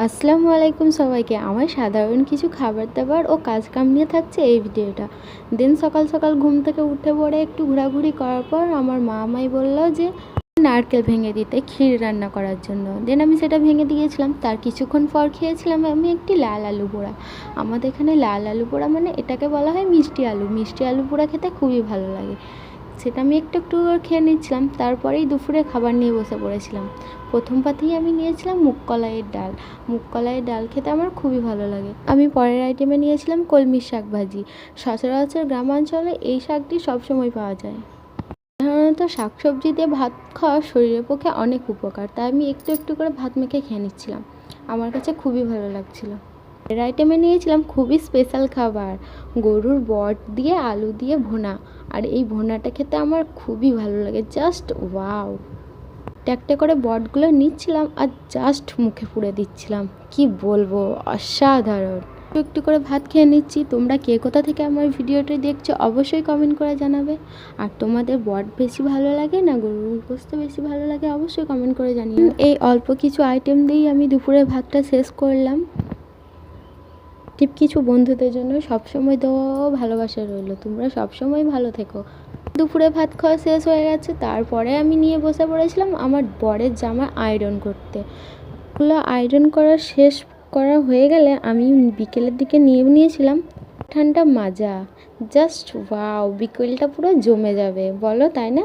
আসসালামু আলাইকুম সবাইকে। আমার সাধারণ কিছু খাবার-দাবার ও কাজ-কাম নিয়ে থাকছে এই ভিডিওটা। দিন সকাল সকাল ঘুম থেকে উঠে পড়ে একটু ঘোরাঘুরি করার পর আমার মা আমায় বলল যে নারকেল ভেঙে দিতে ক্ষীর রান্না করার জন্য। দেন আমি সেটা ভেঙে দিয়েছিলাম। তার কিছুক্ষণ পর খেয়েছিলাম আমি একটি লাল আলু পোড়া। আমাদের এখানে লাল আলু পোড়া মানে এটাকে বলা হয় মিষ্টি আলু। মিষ্টি আলু পোড়া খেতে খুবই ভালো লাগে। সেটা আমি একটু একটু করে খেয়ে নিচ্ছিলাম। তারপরেই দুপুরে খাবার নিয়ে বসে পড়েছিলাম। প্রথম পাতেই আমি নিয়েছিলাম মুগ কলাইয়ের ডাল। মুগ কলাইয়ের ডাল খেতে আমার খুবই ভালো লাগে। আমি পরের আইটেমে নিয়েছিলাম কলমির শাক ভাজি। সচরাচর গ্রামাঞ্চলে এই শাকটি সবসময় পাওয়া যায়। সাধারণত শাকসবজি দিয়ে ভাত খাওয়া শরীরের পক্ষে অনেক উপকার, তাই আমি একটু একটু করে ভাত মেখে খেয়ে নিচ্ছিলাম। আমার কাছে খুবই ভালো লাগছিল। এর আইটেমে নিয়েছিলাম খুবই স্পেশাল খাবার, গরুর বট দিয়ে আলু দিয়ে ভুনা। আর এই ভুনাটা খেতে আমার খুবই ভালো লাগে, জাস্ট ওয়াও। একটা করে বটগুলো নিচ্ছিলাম আর জাস্ট মুখে পুরে দিচ্ছিলাম। কি বলবো, অসাধারণ। একটু একটু করে ভাত খেয়ে নিচ্ছি। তোমরা কে কোথা থেকে আমার ভিডিওটি দেখছো অবশ্যই কমেন্ট করে জানাবে। আর তোমাদের বট বেশি ভালো লাগে না গরুর গোশত বেশি ভালো লাগে অবশ্যই কমেন্ট করে জানিও। এই অল্প কিছু আইটেম দিয়েই আমি দুপুরের ভাতটা শেষ করলাম। টিপ কিছু বন্ধুদের জন্য সবসময় দেওয়া ভালোবাসা রইল। তোমরা সবসময় ভালো থেকো। দুপুরে ভাত খাওয়া শেষ হয়ে গেছে, তারপরে আমি নিয়ে বসে পড়েছিলাম আমার বরের জামা আয়রন করতে। ওগুলো আয়রন শেষ করা হয়ে গেলে আমি বিকেলের দিকে নিয়ে নিয়েছিলাম ঠান্ডা মাজা। জাস্ট ওয়াও, বিকেলটা পুরো জমে যাবে বলো, তাই না?